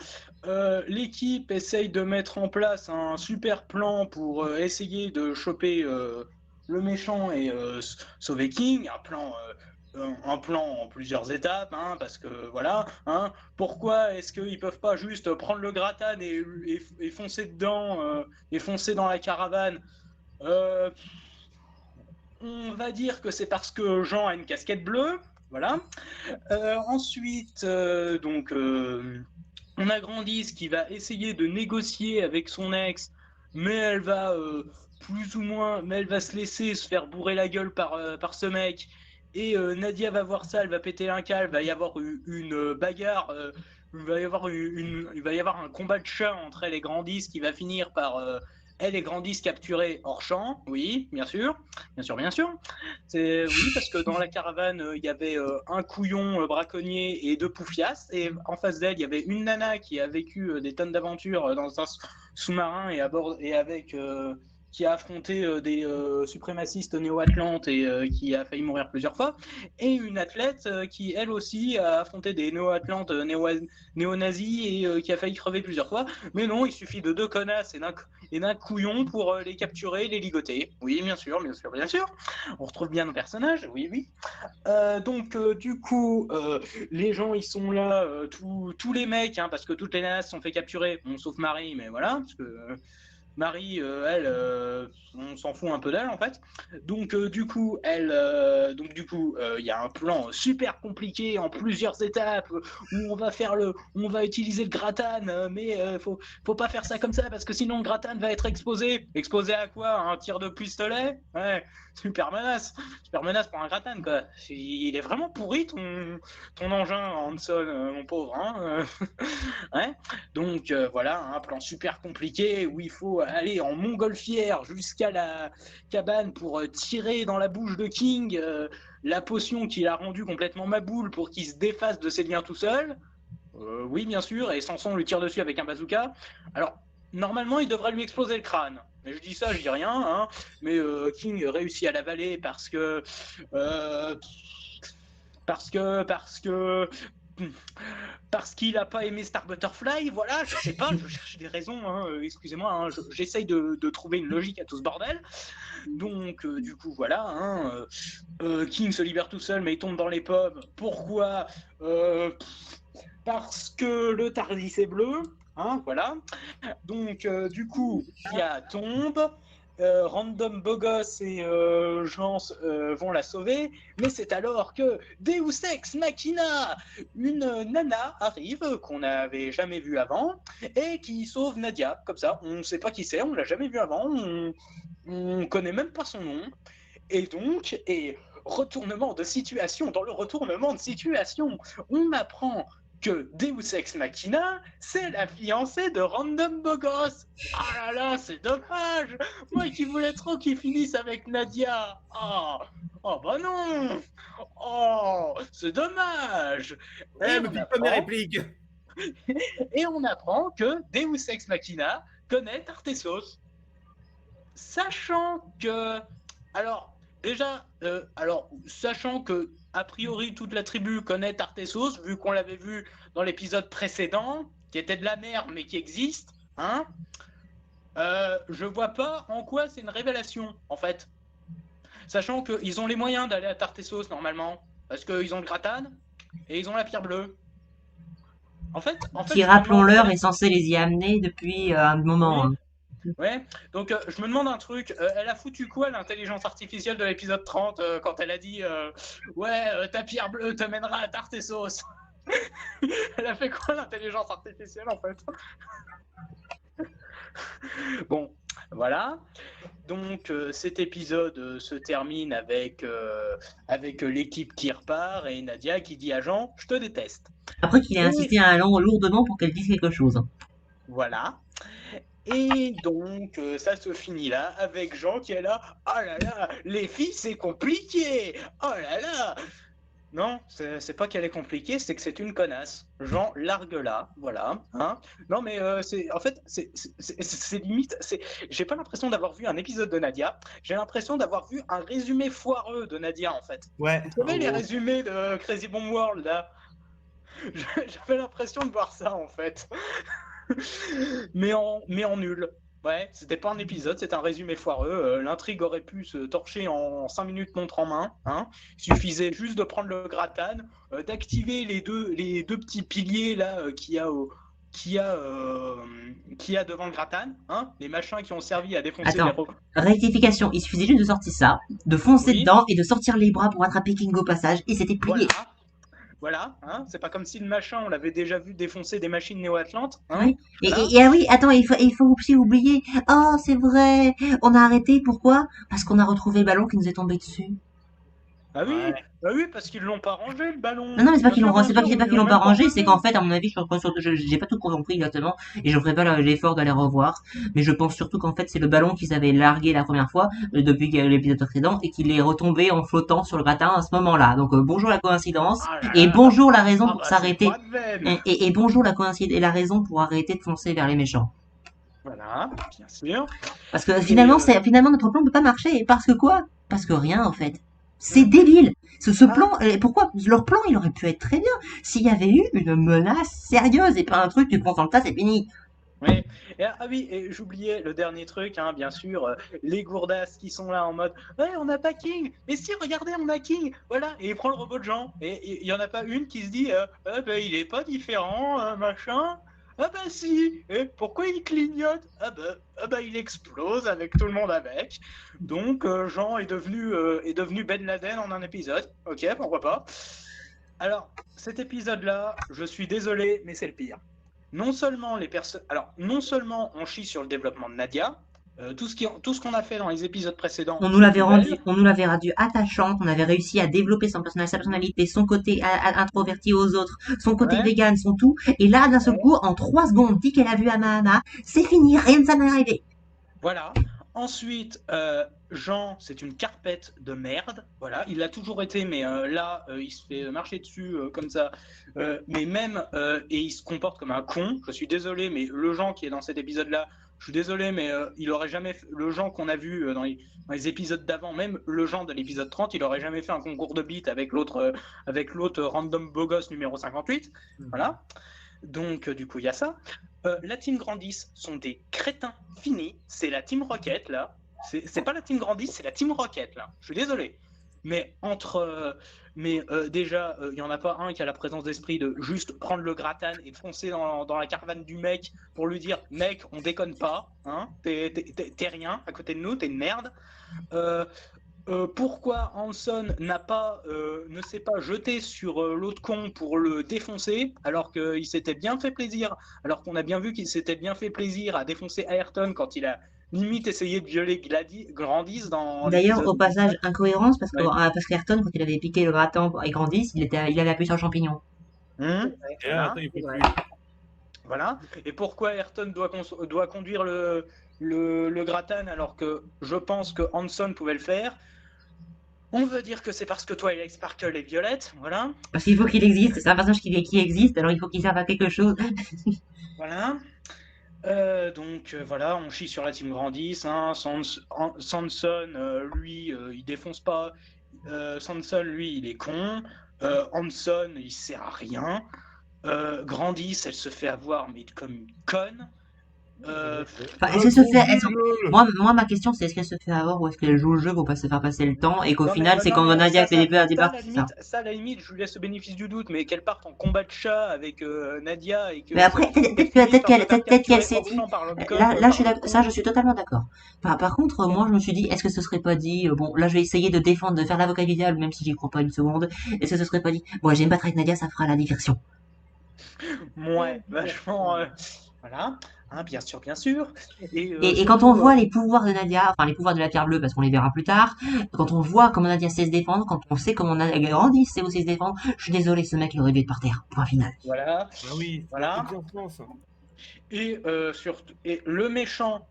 L'équipe essaye de mettre en place un super plan pour essayer de choper le méchant et sauver King. Un plan en plusieurs étapes, hein, parce que voilà. Hein, pourquoi est-ce qu'ils peuvent pas juste prendre le gratin et foncer dedans et foncer dans la caravane? On va dire que c'est parce que Jean a une casquette bleue. Voilà. Ensuite, on a Grandis qui va essayer de négocier avec son ex, mais elle va mais elle va se laisser se faire bourrer la gueule par ce mec. Et Nadia va voir ça, elle va péter un câble, il va y avoir une bagarre, il va y avoir un combat de chat entre elle et Grandis qui va finir par elle et Grandis capturés hors champ. Oui, bien sûr. Oui, parce que dans la caravane, il y avait un couillon braconnier et deux poufias. Et en face d'elle, il y avait une nana qui a vécu des tonnes d'aventures dans un sous-marin et qui a affronté des suprémacistes néo-atlantes et qui a failli mourir plusieurs fois, et une athlète qui, elle aussi, a affronté des néo-atlantes néo-nazis et qui a failli crever plusieurs fois. Mais non, il suffit de 2 connasses et d'un couillon pour les capturer, les ligoter. Oui, bien sûr, bien sûr, bien sûr. On retrouve bien nos personnages, oui, oui. Donc, du coup, les gens, ils sont là, tous les mecs, hein, parce que toutes les nanas se sont fait capturer, bon, sauf Marie, mais voilà, parce que Marie, elle, on s'en fout un peu d'elle en fait. Donc du coup, il y a un plan super compliqué en plusieurs étapes où on va utiliser le gratane, mais faut pas faire ça comme ça parce que sinon le gratane va être exposé. Exposé à quoi? Un tir de pistolet? Ouais, super menace pour un gratane quoi. Il est vraiment pourri ton engin, Hanson, mon pauvre. Hein ouais. Donc voilà, un plan super compliqué où il faut aller en montgolfière jusqu'à la cabane pour tirer dans la bouche de King la potion qui l'a rendu complètement maboule pour qu'il se défasse de ses liens tout seul. Oui, bien sûr, et Samson lui tire dessus avec un bazooka. Alors, normalement, il devrait lui exploser le crâne. Mais je dis ça, je dis rien, hein. Mais King réussit à l'avaler parce que parce qu'il n'a pas aimé Star Butterfly, voilà, je sais pas, je cherche des raisons, hein, excusez-moi, hein, j'essaye de trouver une logique à tout ce bordel. Donc, du coup, voilà, hein, King se libère tout seul, mais il tombe dans les pommes. Pourquoi parce que le Tardis est bleu, hein, voilà. Donc, du coup, Tia tombe. Random Bogos et Jean vont la sauver, mais c'est alors que Deus Ex Machina, une nana arrive qu'on n'avait jamais vue avant et qui sauve Nadia, comme ça, on ne sait pas qui c'est, on l'a jamais vue avant, on connaît même pas son nom, et donc, retournement de situation, dans le retournement de situation, on apprend que Deus Ex Machina, c'est la fiancée de Random Bogos. Ah là là, c'est dommage. Moi qui voulais trop qu'il finisse avec Nadia. Oh bah non. Oh, c'est dommage. Eh, mais pas mes répliques. Et on apprend que Deus Ex Machina connaît Tartessos. Sachant que... sachant que a priori toute la tribu connaît Tartessos, vu qu'on l'avait vu dans l'épisode précédent, qui était de la merde mais qui existe, hein, je vois pas en quoi c'est une révélation en fait. Sachant qu'ils ont les moyens d'aller à Tartessos normalement, parce qu'ils ont le gratane et ils ont la pierre bleue. En fait, qui, rappelons-leur, est censé les y amener depuis un moment. Oui. Ouais, donc je me demande un truc, elle a foutu quoi l'intelligence artificielle de l'épisode 30 quand elle a dit ta pierre bleue te mènera à Tartessos. Elle a fait quoi l'intelligence artificielle en fait? Bon, voilà. Donc cet épisode se termine avec l'équipe qui repart et Nadia qui dit à Jean « Je te déteste ». Après qu'il ait insisté lourdement pour qu'elle dise quelque chose. Voilà. Et donc, ça se finit là, avec Jean qui est là. Oh là là, les filles, c'est compliqué. Oh là là. Non, c'est pas qu'elle est compliquée, c'est que c'est une connasse. Jean, largue-la, voilà. Hein. Non, mais en fait, c'est limite. J'ai pas l'impression d'avoir vu un épisode de Nadia. J'ai l'impression d'avoir vu un résumé foireux de Nadia, en fait. Ouais. Vous savez, les résumés de Crazy Bomb World, là. J'avais l'impression de voir ça, en fait. mais en nul. Ouais, c'était pas un épisode, c'était un résumé foireux. L'intrigue aurait pu se torcher en 5 minutes montre en main. Hein. Il suffisait juste de prendre le gratane, d'activer les deux petits piliers là qu'il y a devant le gratane, hein, les machins qui ont servi à défoncer les... Rectification, il suffisait juste de sortir ça, de foncer dedans et de sortir les bras pour attraper King au passage, et c'était plié. Voilà, hein, c'est pas comme si le machin, on l'avait déjà vu défoncer des machines néo-atlantes. Hein, oui. Et oui, attends, il faut aussi oublier. Oh, c'est vrai, on a arrêté, pourquoi? Parce qu'on a retrouvé le ballon qui nous est tombé dessus. Ah oui, ouais. Bah oui, parce qu'ils l'ont pas rangé le ballon. Non, mais c'est pas qu'ils l'ont pas rangé, c'est qu'en fait, à mon avis, j'ai pas tout compris exactement, et je ferai pas l'effort d'aller revoir, mais je pense surtout qu'en fait, c'est le ballon qu'ils avaient largué la première fois, depuis l'épisode précédent, et qu'il est retombé en flottant sur le gratin à ce moment-là. Donc, bonjour la coïncidence, et bonjour la raison pour s'arrêter, et bonjour la coïncidence et la raison pour arrêter de foncer vers les méchants. Voilà, bien sûr. Parce que finalement, finalement notre plan ne peut pas marcher. Parce que quoi? Parce que rien en fait. C'est débile. Ce plan, pourquoi leur plan, il aurait pu être très bien s'il y avait eu une menace sérieuse et pas un truc tu fonces dans le tas, c'est fini. Oui. Oui, et j'oubliais le dernier truc, hein, bien sûr, les gourdasses qui sont là en mode ouais, on n'a pas King, mais si, regardez, on a King, voilà, et il prend le robot de Jean, et il y en a pas une qui se dit il est pas différent, machin. Ah bah si, et pourquoi il clignote? Il explose avec tout le monde avec. Donc Jean est devenu Ben Laden en un épisode. Ok, pourquoi pas. Alors, cet épisode-là, je suis désolé, mais c'est le pire. Non seulement non seulement on chie sur le développement de Nadia, tout ce qu'on a fait dans les épisodes précédents, On nous l'avait rendu attachante, on avait réussi à développer son personnage, sa personnalité, son côté introverti aux autres, son côté vegan, son tout. Et là, d'un seul coup, en 3 secondes, dit qu'elle a vu Amahama, c'est fini, rien de ça n'est arrivé. Voilà. Ensuite, Jean, c'est une carpette de merde. Voilà, il l'a toujours été, mais là, il se fait marcher dessus comme ça. Mais même, et il se comporte comme un con. Je suis désolé, mais le Jean qui est dans cet épisode-là, je suis désolé, mais il aurait jamais fait... Le Jean qu'on a vu dans les épisodes d'avant, même le Jean de l'épisode 30, il aurait jamais fait un concours de beat avec l'autre random beau gosse numéro 58. Voilà. Donc, du coup, il y a ça. La team Grandis sont des crétins finis. C'est la team Rocket, là. C'est pas la team Grandis, c'est la team Rocket, là. Je suis désolé. Mais déjà, il n'y en a pas un qui a la présence d'esprit de juste prendre le gratin et de foncer dans la caravane du mec pour lui dire mec, on déconne pas, hein, t'es rien à côté de nous, t'es une merde. Pourquoi Hanson ne s'est pas jeté sur l'autre con pour le défoncer alors qu'il s'était bien fait plaisir, alors qu'on a bien vu qu'il s'était bien fait plaisir à défoncer Ayrton quand il a limite essayé de violer Grandis dans D'ailleurs, l'épisode au passage, incohérence, parce que Ouais. parce qu'Ayrton, quand il avait piqué le gratin et Grandis, il avait appuyé sur le champignon. Et là, attends, il peut plus. Voilà. Et pourquoi Ayrton doit conduire le gratin alors que je pense que Hanson pouvait le faire? On veut dire que c'est parce que Twilight Sparkle est violette, voilà. Parce qu'il faut qu'il existe, c'est un personnage qui existe, alors il faut qu'il serve à quelque chose. Voilà. Voilà, on chie sur la team Grandis. Hein. Sanson, lui, il défonce pas. Sanson, lui, il est con. Hanson, il sert à rien. Grandis, elle se fait avoir, mais comme une conne. Enfin, est-ce qu'elle se fait... Moi, ma question, c'est est-ce qu'elle se fait avoir ou est-ce qu'elle joue le jeu pour pas se faire passer le temps et qu'au final, c'est quand Nadia fait des débarque, c'est ça. Ça, à la limite, je lui laisse le bénéfice du doute, mais qu'elle parte en combat de chat avec Nadia et que. Mais après, peut-être qu'elle s'est dit. Là, je suis totalement d'accord. Par contre, moi, je me suis dit, est-ce que ce serait pas dit, bon, là, je vais essayer de défendre, de faire l'avocat du diable, même si j'y crois pas une seconde. Est-ce que ce serait pas dit, bon, j'aime pas avec Nadia, ça fera la diversion. Ouais, vachement. Voilà. Hein, bien sûr, bien sûr. Et quand on voit les pouvoirs de Nadia, enfin les pouvoirs de la pierre bleue, parce qu'on les verra plus tard, quand on voit comment Nadia sait se défendre, quand on sait comment Nadia grandit, sait aussi se défendre, je suis désolé, ce mec il aurait dû être par terre. Point final. Voilà. Ah oui, voilà. Et le méchant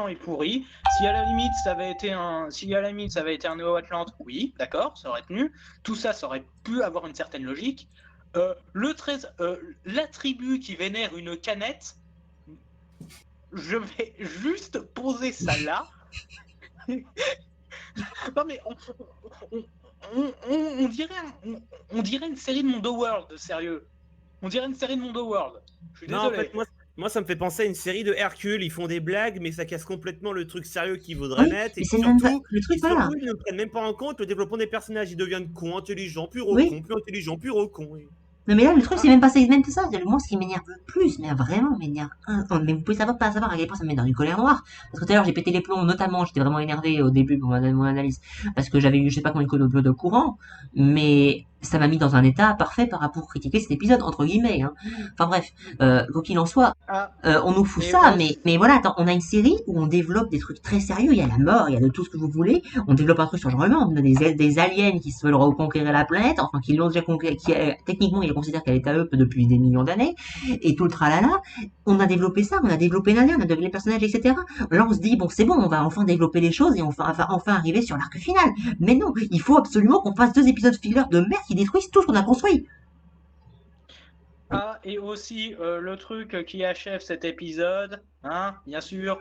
est pourri. Si à la limite ça avait été un Néo-Atlante, oui, d'accord, ça aurait tenu. Tout ça, ça aurait pu avoir une certaine logique. La tribu qui vénère une canette, je vais juste poser ça là. Non mais on dirait une série de Mondo World, sérieux. On dirait une série de Mondo World. Je suis désolé. Non, en fait, moi, ça me fait penser à une série de Hercule. Ils font des blagues, mais ça casse complètement le truc sérieux qu'ils voudraient mettre. Et surtout, ils ne prennent même pas en compte le développement des personnages. Ils deviennent cons, intelligents, plus recons, plus intelligents, plus recons. Oui. Non mais là le truc c'est même pas ça. Moi ce qui m'énerve le plus, mais vraiment m'énerve. Mais vous pouvez pas savoir à quel point ça me met dans une colère noire. Parce que tout à l'heure j'ai pété les plombs, notamment j'étais vraiment énervé au début pour mon analyse parce que j'avais eu je sais pas combien de courant, mais ça m'a mis dans un état parfait par rapport à critiquer cet épisode entre guillemets. Hein. Enfin bref, quoi qu'il en soit, on nous fout ça, mais voilà, attends, on a une série où on développe des trucs très sérieux. Il y a la mort, il y a de tout ce que vous voulez. On développe un truc sur le changement, on a des aliens qui se veulent reconquérir la planète, enfin qui l'ont déjà conquéri, techniquement ils considèrent qu'elle est à eux depuis des millions d'années, et tout le tralala. On a développé ça, on a développé Nadia, on a développé les personnages, etc. Là on se dit bon c'est bon, on va enfin développer les choses et on va enfin arriver sur l'arc final. Mais non, il faut absolument qu'on fasse 2 épisodes filler de merde qui détruisent tout ce qu'on a construit. Ah, et aussi le truc qui achève cet épisode, hein, bien sûr,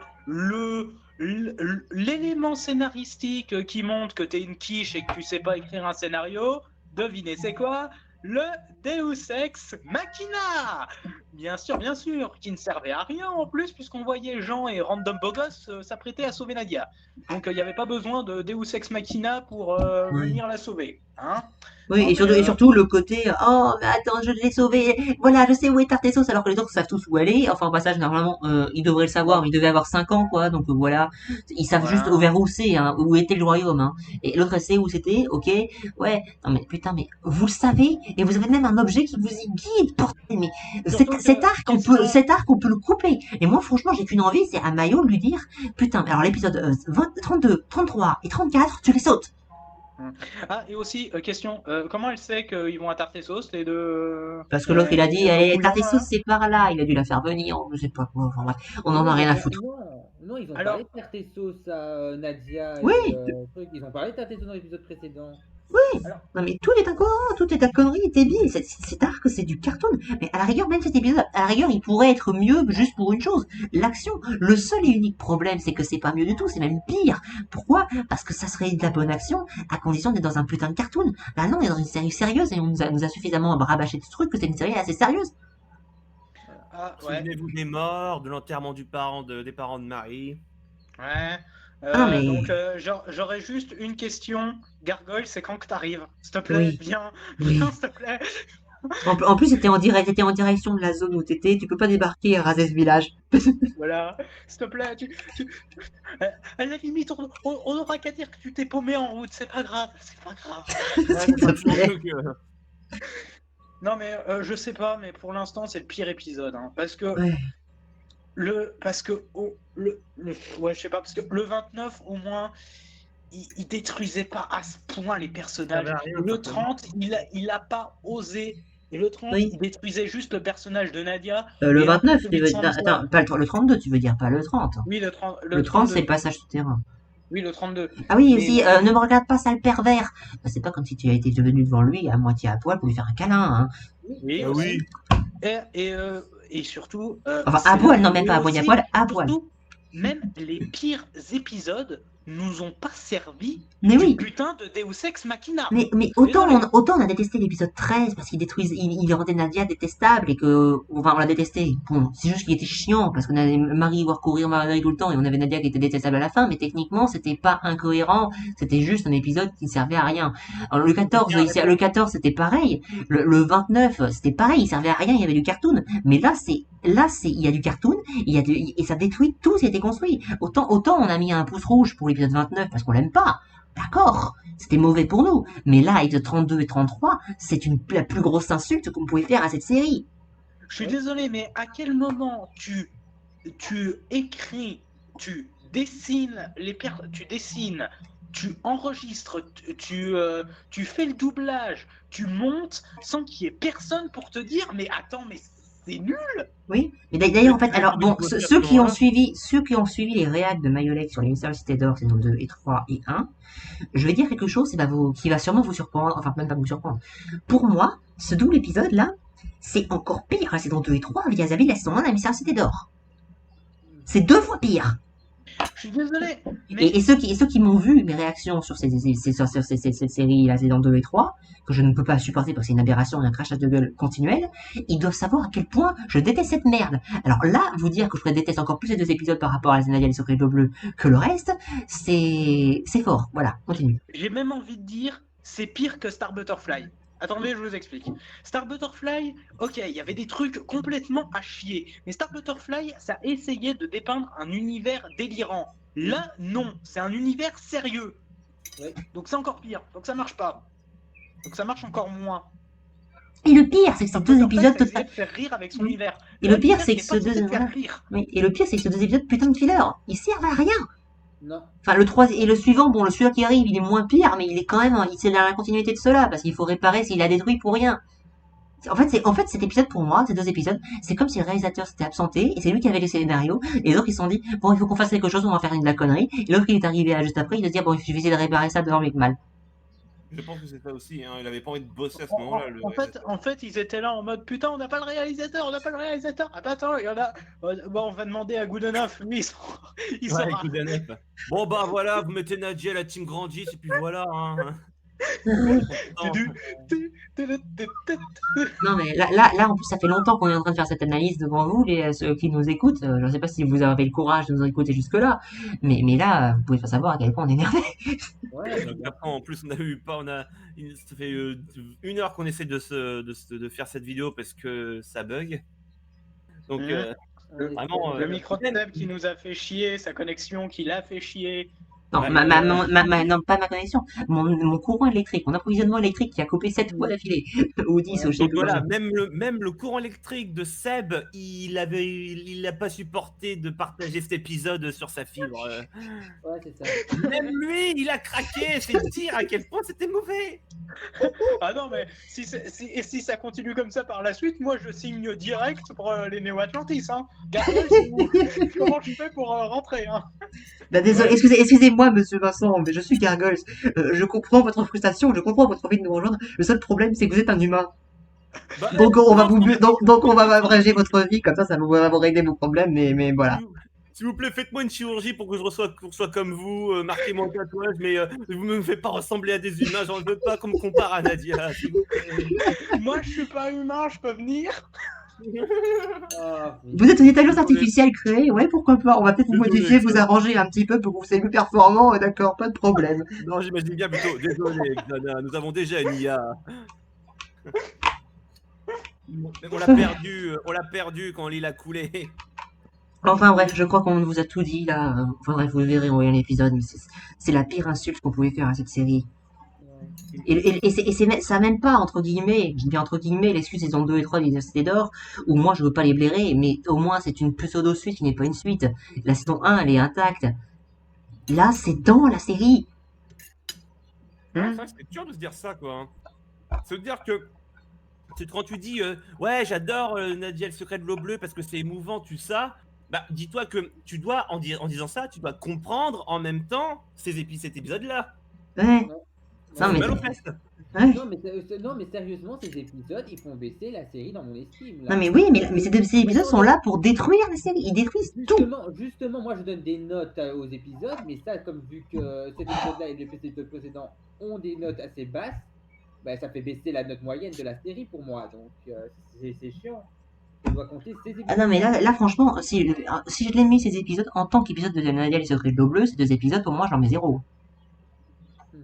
l'élément scénaristique qui montre que t'es une quiche et que tu sais pas écrire un scénario, devinez c'est quoi? Le Deus Ex Machina! Bien sûr, qui ne servait à rien en plus, puisqu'on voyait Jean et Random Bogos s'apprêter à sauver Nadia. Donc il n'y avait pas besoin de Deus Ex Machina pour Ouais. venir la sauver, hein? Oui, Non, et mais, surtout le côté oh mais attends, je l'ai sauvé, voilà, je sais où est Tartessos, alors que les autres savent tous où elle est. Enfin, au passage, normalement, ils devraient le savoir, mais ils devaient avoir 5 ans, quoi, donc voilà. Ils savent juste voilà. vers où c'est, hein, où était le royaume, hein. Et l'autre, elle sait où c'était, ok, ouais, non mais putain, mais vous le savez, et vous avez même un objet qui vous y guide, bordel, mais Surtout cet que, arc, question, cet arc, on peut le couper. Et moi, franchement, j'ai qu'une envie, c'est à Mayo de lui dire, putain, alors l'épisode 32, 33 et 34, tu les sautes. Ah, et aussi, question, comment elle sait qu'ils vont à Tartessos, les deux, Parce que l'autre, il a dit, les deux eh, couillons, Tartessos, là? c'est par là. Il a dû la faire venir, je sais pas quoi. Enfin, bref, on en Non, a rien à foutre. non, ils ont Alors, parlé de Tartessos à Nadia Oui, et ils ont parlé de Tartessos dans l'épisode précédent. alors, non mais tout est incohérent, tout est à connerie, est débile. Cet arc, c'est du cartoon. Mais à la rigueur, même cet épisode, à la rigueur, il pourrait être mieux juste pour une chose, l'action. Le seul et unique problème, c'est que c'est pas mieux du tout, c'est même pire. Pourquoi? Parce que ça serait de la bonne action, à condition d'être dans un putain de cartoon. Là non, on est dans une série sérieuse et on nous a suffisamment rabâché de ce truc que c'est une série assez sérieuse. ah, ouais, Souvenez-vous des morts, de l'enterrement des parents de Marie. ouais. Ah non mais, Donc, j'aurais juste une question. Gargoyle, c'est quand que t'arrives? S'il te plaît, oui, viens, oui. viens, s'il te plaît. En plus, t'étais en direction de la zone où t'étais, tu peux pas débarquer à raser ce village. Voilà, s'il te plaît, à la limite, on aura qu'à dire que tu t'es paumé en route, c'est pas grave, c'est pas grave. Ouais, S'il c'est te toujours plaît. mieux que. Non, mais je sais pas, mais pour l'instant, c'est le pire épisode, hein, parce que Ouais. ouais, je sais pas, parce que le 29, au moins, il détruisait pas à ce point les Ça personnages. servait à rien, Le simplement. 30, il a pas osé. Et le 30, Oui. il détruisait juste le personnage de Nadia. Le Et un peu 29, tu celui de veux dire. Sansa. Attends, pas le 32, tu veux dire, pas le 30. Oui, le 30, Le le 30, c'est 32. le passage souterrain. Oui, le 32. Ah oui, Mais aussi, ne me regarde pas, sale pervers. Bah, c'est pas comme si tu étais venu devant lui à moitié à poil pour lui faire un câlin, hein. oui, Ah aussi. oui. Et, et surtout, Enfin, à c'est poil, là. non, même Et pas à moitié à aussi, poil, à poil. surtout, même les pires épisodes nous ont pas servi Mais du oui. putain de Deus Ex Machina. Mais Je suis autant, désolé. autant on a détesté l'épisode 13 parce qu'il détruisait, il rendait Nadia détestable et que, enfin, on l'a détesté. Bon, c'est juste qu'il était chiant parce qu'on avait Marie voir courir Marie tout le temps et on avait Nadia qui était détestable à la fin, mais techniquement, c'était pas incohérent, c'était juste un épisode qui ne servait à rien. Alors, le 14, c'était pareil. Le 29, c'était pareil, il servait à rien, il y avait du cartoon. Mais il y a du cartoon, et ça détruit tout ce qui a été construit. Autant on a mis un pouce rouge pour l'épisode 29 parce qu'on l'aime pas. D'accord, c'était mauvais pour nous. Mais là, avec 32 et 33, c'est la plus grosse insulte qu'on pouvait faire à cette série. Je suis désolé, mais à quel moment tu écris, tu dessines tu enregistres, tu fais le doublage, tu montes sans qu'il y ait personne pour te dire, mais attends, mais c'est nul. Oui, mais d'ailleurs, en fait, Tu alors l'as bon, dit, ceux qui ont suivi les réacs de Mayolek sur les Mystères de Cité d'Or, saison 2 et 3 et 1, je vais dire quelque chose qui va sûrement vous surprendre, enfin, même pas vous surprendre. Pour moi, ce double épisode-là, c'est encore pire la saison 2 et 3 vis-à-vis de la saison 1 de la Mystère de Cité d'Or. C'est 2 fois pire. Je suis désolé, mais Et ceux qui m'ont vu mes réactions sur ces séries, la saison 2 et 3, que je ne peux pas supporter parce que c'est une aberration et un crachage de gueule continuel, ils doivent savoir à quel point je déteste cette merde. Alors là, vous dire que je déteste encore plus ces 2 épisodes par rapport à Zendaya et les Secrets Bleus que le reste, c'est fort. Voilà, continue. j'ai même envie de dire, c'est pire que Star Butterfly. Attendez, je vous explique. Star Butterfly, ok, il y avait des trucs complètement à chier. Mais Star Butterfly, ça essayait de dépeindre un univers délirant. Là, non, c'est un univers sérieux. Ouais. Donc c'est encore pire. Donc ça marche pas. Donc ça marche encore moins. Et le pire, c'est que ces Star 2 Butterfly, épisodes ça essayait total. de faire rire avec son Oui. univers. Et Là, le pire, l'univers, c'est il que est ce pas censé 2, te faire voilà. rire. Oui. Et le pire, c'est que ces 2 épisodes, putain de filler, ils servent à rien. Non. Enfin, le 3 et le suivant, bon, le suivant qui arrive, il est moins pire, mais il est quand même, c'est la continuité de cela, parce qu'il faut réparer s'il a détruit pour rien. En fait, cet épisode pour moi, ces 2 épisodes, c'est comme si le réalisateur s'était absenté et c'est lui qui avait les scénarios et les autres ils se sont dit bon il faut qu'on fasse quelque chose, on va faire de la connerie et l'autre il est arrivé juste après, il a dit bon je vais essayer de réparer ça devant le mal. Je pense que c'est ça aussi. Hein. Il avait pas envie de bosser à ce En, moment-là. en fait, ils étaient là en mode putain, on n'a pas le réalisateur, on n'a pas le réalisateur. Ah bah attends, il y en a. Bon, on va demander à Goodenough, lui, il Ouais, saura. Goodenough. Bon bah voilà, vous mettez Nadia, la team Grandis, et puis voilà. Hein. Non, mais là, en plus, ça fait longtemps qu'on est en train de faire cette analyse devant vous, ceux qui nous écoutent. Je ne sais pas si vous avez le courage de nous écouter jusque-là, mais là, vous pouvez pas savoir à quel point on est énervé. Ouais, Donc, après, en plus, on a eu pas, ça fait 1 heure qu'on essaie de faire cette vidéo parce que ça bug. Donc vraiment, Le micro de Seb qui nous a fait chier, sa connexion qui l'a fait chier. Non, Ouais, non, pas ma connexion. Mon courant électrique, mon approvisionnement électrique qui a coupé 7 fois d'affilée. Ou 10, Ouais. ou je sais donc plus voilà, combien. même le courant électrique de Seb, il a pas supporté de partager cet épisode sur sa fibre. Ouais, c'est ça. Même lui, il a craqué. C'est dire à quel point c'était mauvais. Ah non, mais si ça continue comme ça par la suite, moi je signe direct pour les Néo-Atlantis. Hein. Gargoyle, comment je fais pour rentrer hein. Bah, désolé, excusez-moi, monsieur Vincent, mais je suis Gargoyle. Je comprends votre frustration, je comprends votre envie de nous rejoindre. Le seul problème, c'est que vous êtes un humain. Bah, Donc, on va non, donc on va abréger votre vie, comme ça va vous régler vos problèmes, mais voilà. S'il vous plaît, faites-moi une chirurgie pour que je sois comme vous. Marquez-moi un tatouage, mais vous ne me faites pas ressembler à des humains. J'en veux pas qu'on me compare à Nadia. S'il vous plaît. Moi je suis pas humain, je peux venir. Ah, Vous êtes une intelligence artificielle créée, ouais, pourquoi pas. On va peut-être vous Désolé, modifier, vous ça. arranger un petit peu pour que vous soyez plus performant, d'accord, pas de problème. Non, j'imagine bien plutôt. Désolé, Xana, nous avons déjà une IA. Mais on l'a perdu quand l'île a coulé. Enfin bref, je crois qu'on vous a tout dit là. Enfin bref, vous verrez en voyant l'épisode, mais c'est la pire insulte qu'on pouvait faire à cette série. ouais. Et ça mène pas, entre guillemets, je dis entre guillemets, les suites saison 2 et 3 des Cités d'Or, où moi je veux pas les blairer, mais au moins c'est une pseudo-suite qui n'est pas une suite. La saison 1, elle est intacte. Là, c'est dans la série. Ouais, c'est dur de se dire ça, quoi. Hein. Se dire que quand tu dis ouais, j'adore Nadia, le secret de l'eau bleue parce que c'est émouvant, tu ça. Bah, dis-toi que tu dois, en disant ça, tu dois comprendre en même temps cet épisode-là. Ouais. Ça Non, fait mais mal aux fesses. Ouais. Non, mais sérieusement, ces épisodes, ils font baisser la série dans mon estime. Là. Non mais oui, mais ces épisodes sont là pour détruire la série. Ils détruisent tout. Justement, moi je donne des notes aux épisodes, mais ça, comme vu que cet épisode-là et les épisodes précédents ont des notes assez basses, bah, ça fait baisser la note moyenne de la série pour moi. Donc c'est chiant. On doit compter ces épisodes. Ah non mais là franchement, si je l'ai mis ces épisodes en tant qu'épisode de Nadia, le secret de l'eau bleue, ces 2 épisodes pour moi j'en mets 0. Mhm.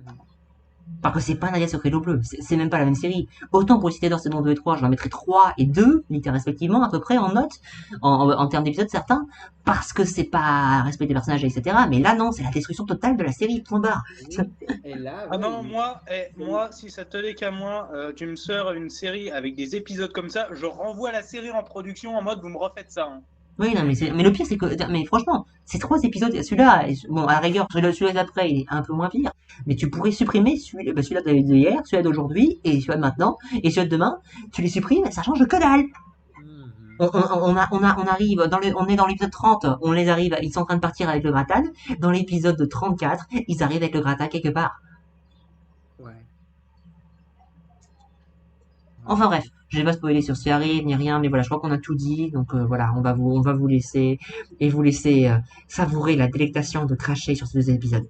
Parce que c'est pas Nadia Secret de l'eau bleue, c'est même pas la même série. Autant pour les Cités d'Or saison 2 et 3, je leur mettrais 3 et 2, respectivement, à peu près, en notes, en termes d'épisodes certains, parce que c'est pas respect des personnages, etc. Mais là, non, c'est la destruction totale de la série, point barre. Oui. Et là, Ah ouais, non, moi, si ça tenait qu'à moi, tu me sors une série avec des épisodes comme ça, je renvoie la série en production en mode vous me refaites ça. Hein. Oui, non, mais le pire, c'est que, mais franchement, ces 3 épisodes, celui-là, bon, à la rigueur, celui-là d'après, il est un peu moins pire, mais tu pourrais supprimer celui-là d'hier, celui-là d'aujourd'hui, et celui-là de maintenant, et celui-là de demain, tu les supprimes, ça change que dalle. Mhm. On arrive on est dans l'épisode 30, ils sont en train de partir avec le gratin. Dans l'épisode 34, ils arrivent avec le gratin quelque part. Ouais. Enfin bref, je vais pas spoiler sur ce qui arrive ni rien, mais voilà, je crois qu'on a tout dit, donc voilà, on va vous laisser savourer la délectation de cracher sur ces 2 épisodes.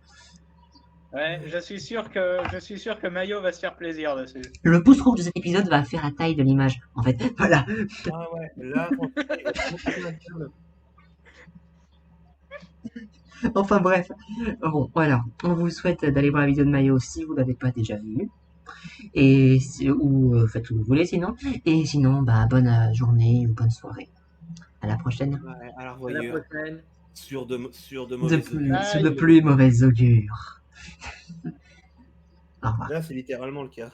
Ouais, je suis sûr que Mayo va se faire plaisir dessus. Le pouce rouge de cet épisode va faire la taille de l'image, en fait. Voilà. Ah ouais, là, Enfin bref. Bon, voilà. On vous souhaite d'aller voir la vidéo de Mayo si vous l'avez pas déjà vue. Et faites ce que vous voulez sinon. Et sinon, bah bonne journée ou bonne soirée. À la prochaine. ouais, à la À la revoyure. prochaine. Sur de Sous mauvaises de plus mauvais augure. Au revoir. Là, c'est littéralement le cas.